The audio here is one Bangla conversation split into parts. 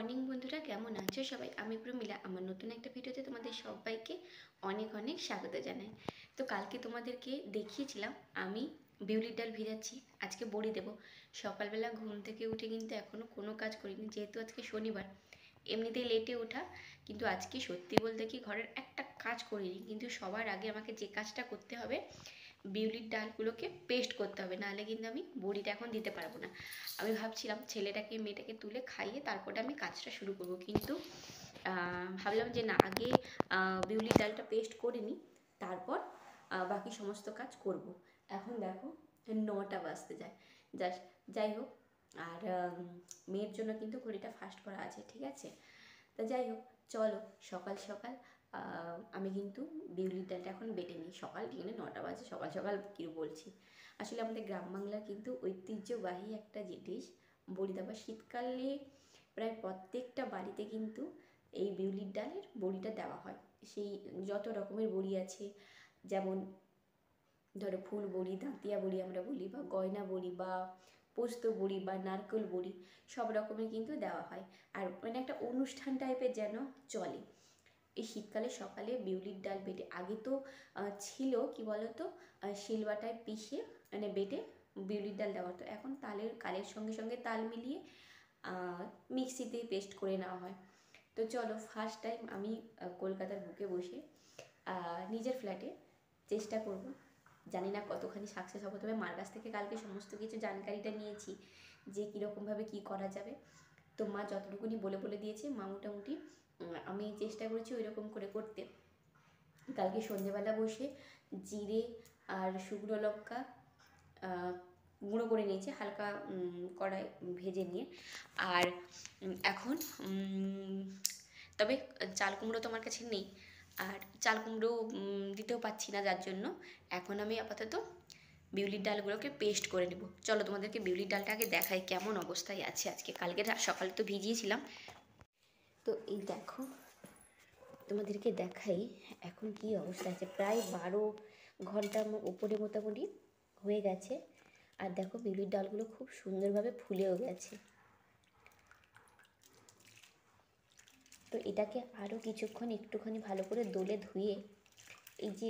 মর্নিং বন্ধুরা, কেমন আছো সবাই? আমি প্রমিলা। আমার নতুন একটা ভিডিওতে তোমাদের সবাইকে অনেক অনেক স্বাগত জানাই। তো কালকে তোমাদেরকে দেখিয়েছিলাম আমি বিউলির ডাল ভিজাচ্ছি, আজকে বড়ি দেবো। সকালবেলা ঘুম থেকে উঠে কিন্তু এখনও কোনো কাজ করিনি, যেহেতু আজকে শনিবার। এমনিতেই লেটে ওঠা, কিন্তু আজকে সত্যি বলতে কি ঘরের একটা কাজ করিনি। কিন্তু সবার আগে আমাকে যে কাজটা করতে হবে, বিউলির ডালগুলোকে পেস্ট করতে হবে, নাহলে কিন্তু আমি বড়িটা এখন দিতে পারবো না। আমি ভাবছিলাম ছেলেটাকে মেয়েটাকে তুলে খাইয়ে তারপরে আমি কাজটা শুরু করব, কিন্তু ভাবলাম যে না, আগে বিউলির ডালটা পেস্ট করে নিই, তারপর বাকি সমস্ত কাজ করব। এখন দেখো 9টা বাজতে যায়, জাস্ট। যাই হোক, আর মেয়ের জন্য কিন্তু ঘড়িটা ফাস্ট করা আছে, ঠিক আছে? তা যাই হোক, চলো সকাল সকাল আমি কিন্তু বিউলির ডালটা এখন বেটে নিই। সকাল ঠিক 9টা বাজে, সকাল সকাল কী বলছি। আসলে আমাদের গ্রাম বাংলার কিন্তু ঐতিহ্যবাহী একটা জিনিস বড়ি দেওয়া। শীতকালে প্রায় প্রত্যেকটা বাড়িতে কিন্তু এই বিউলির ডালের বড়িটা দেওয়া হয়। সেই যত রকমের বড়ি আছে, যেমন ধরো ফুল বড়ি, দাঁতিয়া বড়ি আমরা বলি, বা গয়না বড়ি, বা পোস্ত বড়ি, বা নারকেল বড়ি, সব রকমের কিন্তু দেওয়া হয়। আর মানে একটা অনুষ্ঠান টাইপের যেন চলে এই শীতকালে। সকালে বিউলির ডাল বেটে, আগে তো ছিল কি বলতো, শিলবাটায় পিষে মানে বেটে বিউলির ডাল দেওয়া হতো। এখন কালের সঙ্গে সঙ্গে তাল মিলিয়ে মিক্সিতে পেস্ট করে নেওয়া হয়। তো চলো, ফার্স্ট টাইম আমি কলকাতার বুকে বসে নিজের ফ্ল্যাটে চেষ্টা করব। জানি না কতখানি সাকসেস হবো, তবে মার কাছ থেকে কালকে সমস্ত কিছু জানকারিটা নিয়েছি যে কীরকমভাবে কী করা যাবে। তো মা যতটুকুনি বলে বলে দিয়েছে, মা মোটামুটি আমি চেষ্টা করেছি ওই রকম করে করতে। কালকে সন্ধেবেলা বসে জিরে আর শুকনো লঙ্কা গুঁড়ো করে নিয়েছি, হালকা কড়াই ভেজে নিয়ে। আর এখন তবে চাল কুমড়ো তো আমার কাছে নেই, আর চাল কুমড়ো দিতেও পাচ্ছি না, যার জন্য এখন আমি আপাতত বিউলির ডালগুলোকে পেস্ট করে নেব। চলো তোমাদেরকে বিউলির ডালটা আগে দেখাই কেমন অবস্থায় আছে আজকে। কালকে সকালে তো ভিজিয়েছিলাম। তো এই দেখো, তোমাদেরকে দেখাই এখন কি অবস্থা আছে। প্রায় 12 ঘন্টার উপরে মোটামুটি হয়ে গেছে। আর দেখো বিউলির ডালগুলো খুব সুন্দরভাবে ফুলেও গেছে। তো এটাকে আরও কিছুক্ষণ একটুখানি ভালো করে দোলে ধুয়ে, এই যে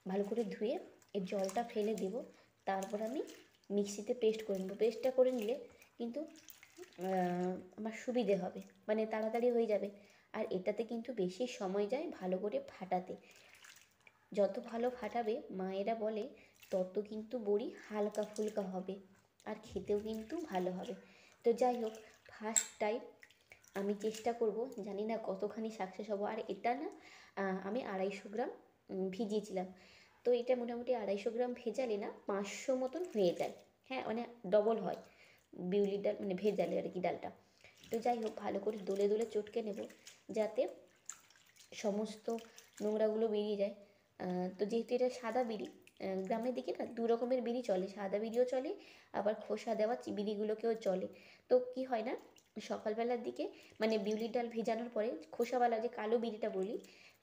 ভালো করে ধুয়ে এর জলটা ফেলে দেব। তারপর আমি মিক্সিতে পেস্ট করে নেব। পেস্টটা করে নিলে কিন্তু আমার সুবিধে হবে, মানে তাড়াতাড়ি হয়ে যাবে। আর এটাতে কিন্তু বেশি সময় যায় ভালো করে ফাটাতে। যত ভালো ফাটাবে মায়েরা বলে তত কিন্তু বড়ি হালকা ফুলকা হবে, আর খেতেও কিন্তু ভালো হবে। তো যাই হোক, ফার্স্ট টাইম আমি চেষ্টা করব, জানি না কতখানি সাকসেস হবো। আর এটা না, আমি 250 গ্রাম ভিজিয়েছিলাম। তো এটা মোটামুটি 250 গ্রাম ভেজালে না 500 মতন হয়ে যায়। হ্যাঁ, মানে ডবল হয় বিউলির ডাল, মানে ভেজালে আর কি ডালটা। তো যাই হোক, ভালো করে দোলে দোলে চটকে নেব, যাতে সমস্ত নোংরাগুলো বেরিয়ে যায়। তো যেহেতু এটা সাদা বিড়ি, গ্রামের দিকে না 2 রকমের বিড়ি চলে, সাদা বিড়িও চলে, আবার খোসা দেওয়া বিড়িগুলোকেও চলে। তো কি হয় না, সকালবেলার দিকে মানে বিউলির ডাল ভেজানোর পরে খোসাওয়ালা যে কালো বিড়িটা বলি,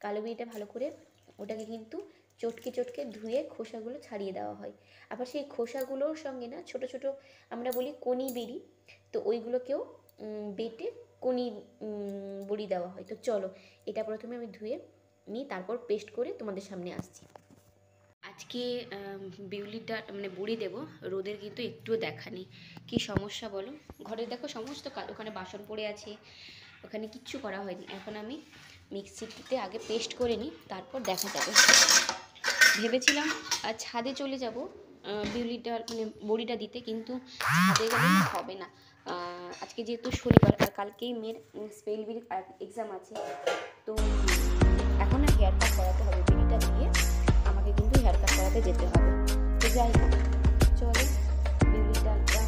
কালো বিড়িটা ভালো করে ওটাকে কিন্তু চটকে চটকে ধুয়ে খোসাগুলো ছাড়িয়ে দেওয়া হয়। আবার সেই খোসাগুলোর সঙ্গে না ছোট ছোট আমরা বলি কণি বিড়ি, তো ওইগুলোকেও বেটে কণি বড়ি দেওয়া হয়। তো চলো, এটা প্রথমে আমি ধুয়ে নিই, তারপর পেস্ট করে তোমাদের সামনে আসছি। আজকে বিউলির ডাল মানে বড়ি দেবো, রোদের কিন্তু একটুও দেখা নেই। কী সমস্যা বলো, ঘরে দেখো সমস্ত কাজ, ওখানে বাসন পড়ে আছে, ওখানে কিচ্ছু করা হয়নি। এখন আমি মিক্সিতে আগে পেস্ট করে নিই, তারপর দেখা যাবে। ভেবেছিলাম ছাদে চলে যাব বিউলির ডাল মানে বড়িটা দিতে, কিন্তু ছাদে গেলে হবে না। আজকে যেহেতু শনিবার, আর কালকেই মেয়ের স্পেল বিড়ি এক্সাম আছে, তো এখন আর হেয়ার কাট করাতে হবে। বিড়িটা দিয়ে আমাকে কিন্তু হেয়ার কাট করাতে যেতে হবে। তো যাই হোক, চলো বিউলির ডালটা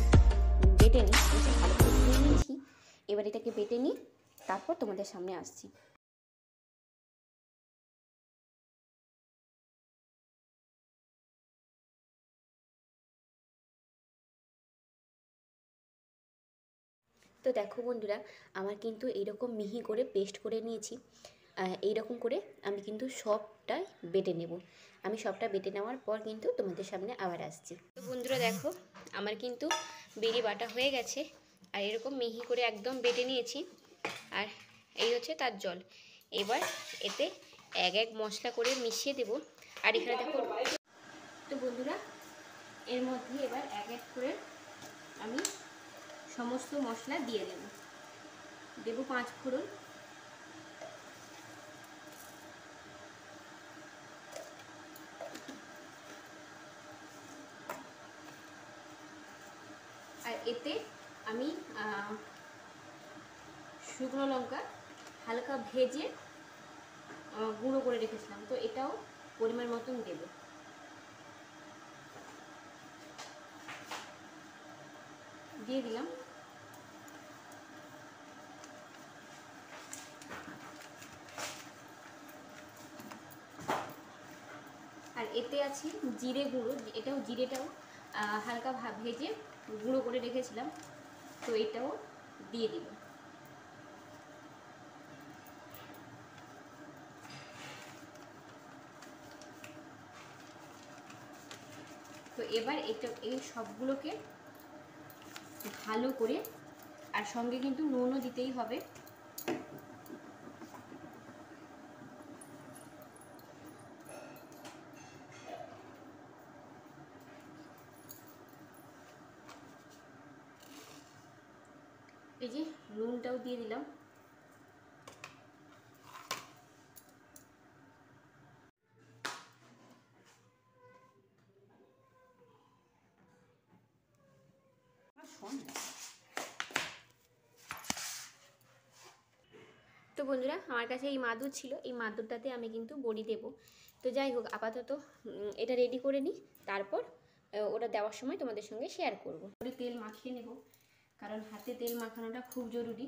বেটে নিই। ভালো করে ধুয়ে নিয়েছি, এবার এটাকে বেটে নিই, তারপর তোমাদের সামনে আসছি। তো দেখো বন্ধুরা, আমার কিন্তু এইরকম মিহি করে পেস্ট করে নিয়েছি। এইরকম করে আমি কিন্তু সবটাই বেটে নেব। আমি সবটা বেটে নেওয়ার পর কিন্তু তোমাদের সামনে আবার আসছি। তো বন্ধুরা দেখো, আমার কিন্তু বিড়ি বাটা হয়ে গেছে। আর এরকম মিহি করে একদম বেটে নিয়েছি। আর এই হচ্ছে তার জল। এবার এতে এক এক মশলা করে মিশিয়ে দেব। আর এখানে দেখো, তো বন্ধুরা এর মধ্যে এবার এক এক করে আমি সমস্ত মশলা দিয়ে দেব 5 ফোড়ন, আর এতে আমি শুকনো লঙ্কা হালকা ভেজে গুঁড়ো করে রেখেছিলাম, তো এটাও পরিমাণ মতন দেব। দিয়ে দিলাম। আর এতে আছে জিরে গুঁড়ো, জিরেটাও হালকা ভেজে গুঁড়ো করে রেখেছিলাম, তো এটাও দিয়ে দিব। তো এবার এই সবগুলোকে ভালো করে, আর সঙ্গে কিন্তু নুনও দিতেই হবে, এই যে নুনটাও দিয়ে দিলাম। তো বন্ধুরা আমার কাছে এই মাদুর ছিল, এই মাদুরটাতে আমি কিন্তু বড়ি দেব। তো যাই হোক, আপাতত এটা রেডি করে নিই, তারপর ওটা দেওয়ার সময় তোমাদের সঙ্গে শেয়ার করব। তেল মাখিয়ে নেব, কারণ হাতে তেল মাখানোটা খুব জরুরি।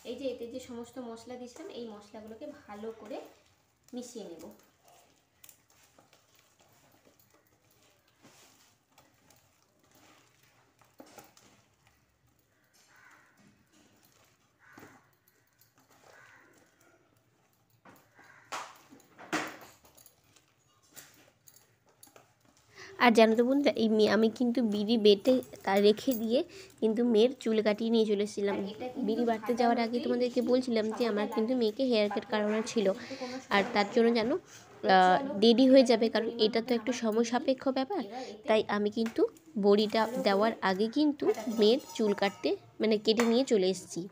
এই যে এতে যে সমস্ত মশলা দিয়েছিলাম, এই মশলাগুলোকে ভালো করে মিশিয়ে নেব। আর জানো তো বন্ধুরা, আমি কিন্তু বিড়ি বেটে তা রেখে দিয়ে কিন্তু মেয়ের চুল কাটিয়ে নিয়ে চলে এসেছিলাম। বিড়ি বাটতে যাওয়ার আগে তোমাদেরকে বলছিলাম যে আমার কিন্তু মেয়েকে হেয়ার কাট করানো ছিল, আর তার জন্য জানো দেরি হয়ে যাবে, কারণ এটা তো একটু সময় সাপেক্ষ ব্যাপার। তাই আমি কিন্তু বড়িটা দেওয়ার আগে কিন্তু মেয়ের চুল কাটতে কেটে নিয়ে চলে এসেছি।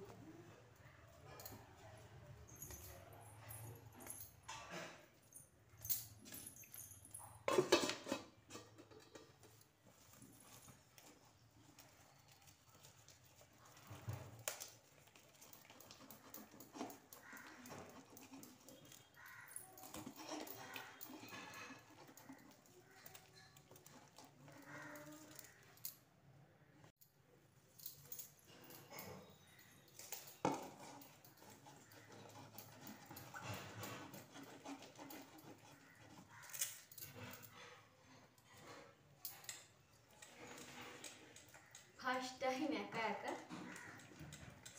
ফার্স্ট টাইম একা একা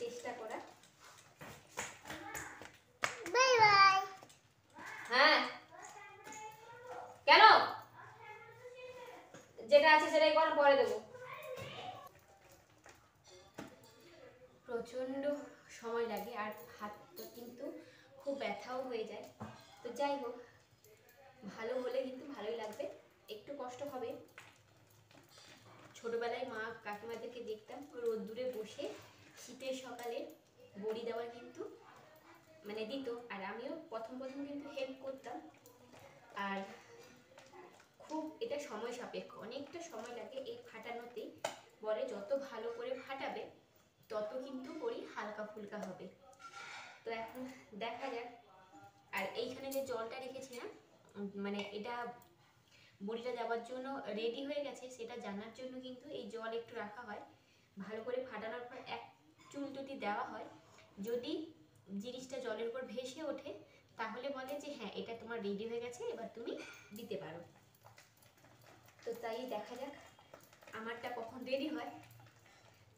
চেষ্টা করা। Bye bye. হ্যাঁ কেন, যেটা আছে সেটাই কর, পরে দেবো। প্রচণ্ড সময় লাগে, আর হাতটা কিন্তু খুব ব্যথাও হয়ে যায়। তো যাই হোক, ভালো হলে কিন্তু ভালোই লাগবে, একটু কষ্ট হবে। ছোটবেলায় মা কাকিমাদেরকে দেখতাম রোদ্দুরে বসে শীতের সকালে বড়ি দেওয়ার কিন্তু দিত, আর আমিও প্রথম কিন্তু হেল্প করতাম। আর খুব এটা সময় সাপেক্ষ, অনেকটা সময় লাগে এই ফাটানোতে। বলে যত ভালো করে ফাটাবে তত কিন্তু বড়ি হালকা ফুলকা হবে। তো এখন দেখা যাক। আর এইখানে যে জলটা রেখেছিলাম, এটা বড়িটা দেওয়ার জন্য রেডি হয়ে গেছে সেটা জানার জন্য কিন্তু এই জল একটু রাখা হয়। ভালো করে ফাটানোর পর এক চুল যদি দেওয়া হয়, যদি জিনিসটা জলের উপর ভেসে ওঠে তাহলে বলে যে হ্যাঁ এটা তোমার রেডি হয়ে গেছে, এবার তুমি দিতে পারো। তো তাই দেখা যাক আমারটা কখন রেডি হয়।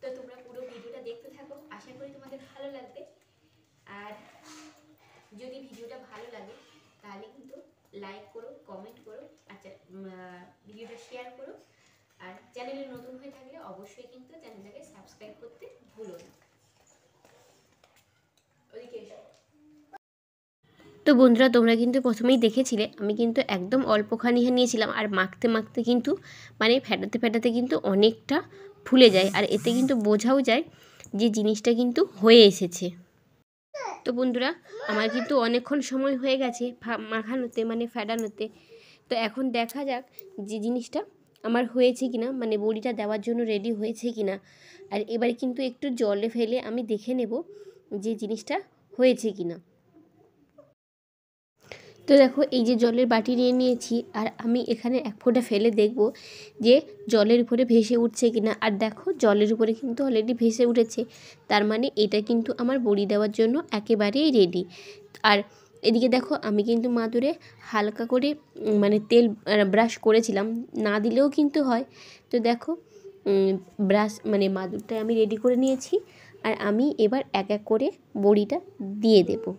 তো তোমরা পুরো ভিডিওটা দেখতে থাকো, আশা করি তোমাদের ভালো লাগবে। আর যদি ভিডিওটা ভালো লাগে তাহলে কিন্তু লাইক করো, কমেন্ট করো, আচ্ছা ভিডিওটা শেয়ার করো। আর চ্যানেলে নতুন হয়ে থাকলে অবশ্যই কিন্তু চ্যানেলটাকে সাবস্ক্রাইব করতে ভুলো না। ওদিকে এসো। তো বন্ধুরা, তোমরা কিন্তু প্রথমেই দেখেছিলে আমি কিন্তু একদম অল্পখানি নিয়েছিলাম, আর মাখতে মাখতে কিন্তু মানে ফেটাতে ফেটাতে কিন্তু অনেকটা ফুলে যায়, আর এতে কিন্তু বোঝাও যায় যে জিনিসটা কিন্তু হয়ে এসেছে। তো বন্ধুরা, আমার কিন্তু অনেকক্ষণ সময় হয়ে গেছে মাখানোতে মানে ফেটানোতে। তো এখন দেখা যাক যে জিনিসটা আমার হয়েছে কিনা, মানে বড়িটা দেওয়ার জন্য রেডি হয়েছে কিনা। আর এবার কিন্তু একটু জলে ফেলে আমি দেখে নেব যে জিনিসটা হয়েছে কিনা। তো দেখো, এই যে জলের বাটি নিয়ে নিয়েছি, আর আমি এখানে এক ফোঁটা ফেলে দেখব যে জলের উপরে ভেসে উঠছে কিনা। আর দেখো, জলের উপরে কিন্তু অলরেডি ভেসে উঠেছে, তার মানে এটা কিন্তু আমার বড়ি দেওয়ার জন্য একেবারেই রেডি। আর এদিকে দেখো, আমি কিন্তু মাদুরে হালকা করে মানে তেল ব্রাশ করেছিলাম, না দিলেও কিন্তু হয়। তো দেখো, ব্রাশ মানে মাদুরটা আমি রেডি করে নিয়েছি, আর আমি এবার এক এক করে বড়িটা দিয়ে দেবো।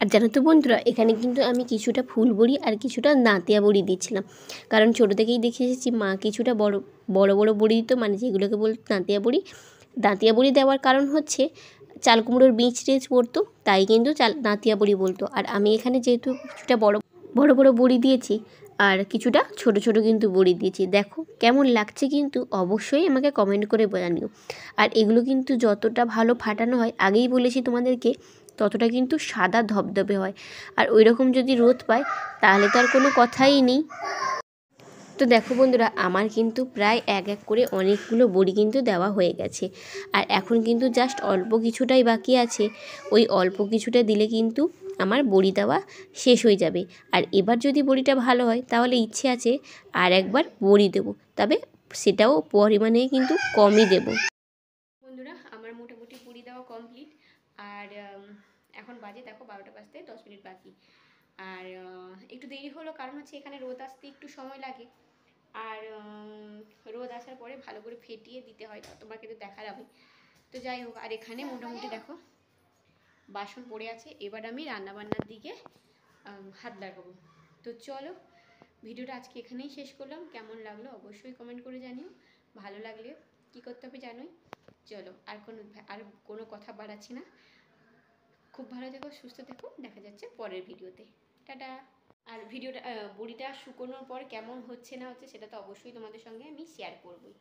আর জানো তো বন্ধুরা, এখানে কিন্তু আমি কিছুটা ফুল বড়ি আর কিছুটা নাতিয়া বড়ি দিচ্ছিলাম, কারণ ছোটো থেকেই দেখে এসেছি মা কিছুটা বড় বড় বড় বড়ি দিত, মানে যেগুলোকে বলতো নাতিয়া বড়ি। নাতিয়া বড়ি দেওয়ার কারণ হচ্ছে চাল কুমড়োর বীজ টিজ পড়তো, তাই কিন্তু নাতিয়া বড়ি বলতো। আর আমি এখানে যেহেতু কিছুটা বড় বড় বড় বড়ি দিয়েছি আর কিছুটা ছোট ছোট কিন্তু বড়ি দিয়েছি। দেখো কেমন লাগছে কিন্তু অবশ্যই আমাকে কমেন্ট করে জানিও। আর এগুলো কিন্তু যতটা ভালো ফাটানো হয়, আগেই বলেছি তোমাদেরকে, ততটা কিন্তু সাদা ধবধবে হয়। আর ওই রকম যদি রোদ পায় তাহলে তো আর কোনো কথাই নেই। তো দেখো বন্ধুরা, আমার কিন্তু প্রায় এক এক করে অনেকগুলো বড়ি কিন্তু দেওয়া হয়ে গেছে। আর এখন কিন্তু জাস্ট অল্প কিছুটাই বাকি আছে। ওই অল্প কিছুটা দিলে কিন্তু আমার বড়ি দেওয়া শেষ হয়ে যাবে। আর এবার যদি বড়িটা ভালো হয় তাহলে ইচ্ছে আছে আর একবার বড়ি দেবো, তবে সেটাও পরিমাণে কিন্তু কমই দেবো। বন্ধুরা, আমার মোটামুটি বড়ি দেওয়া কমপ্লিট। আর এখন বাজে দেখো 12টা বাজতে 10 মিনিট বাকি। আর একটু দেরি হলো, কারণ হচ্ছে এখানে রোদ আসতে একটু সময় লাগে। আর রোদ আসার পরে ভালো করে ফেটিয়ে দিতে হয়, তোমাকে তো দেখার আমি। তো যাই হোক, আর এখানে মোটামুটি দেখো বাসন পড়ে আছে। এবার আমি রান্নাবান্নার দিকে হাত লাগাবো। তো চলো, ভিডিওটা আজকে এখানেই শেষ করলাম। কেমন লাগলো অবশ্যই কমেন্ট করে জানিও। ভালো লাগলে কী করতে হবে জানোই। চলো, আর কোনো কথা বাড়াচ্ছি না। খুব ভালো থেকো, সুস্থ থেকো। দেখা যাচ্ছে পরের ভিডিওতে। টাটা। আর ভিডিওটা বড়িটা শুকোনোর পর কেমন হচ্ছে না হচ্ছে সেটা তো অবশ্যই তোমাদের সঙ্গে আমি শেয়ার করবই।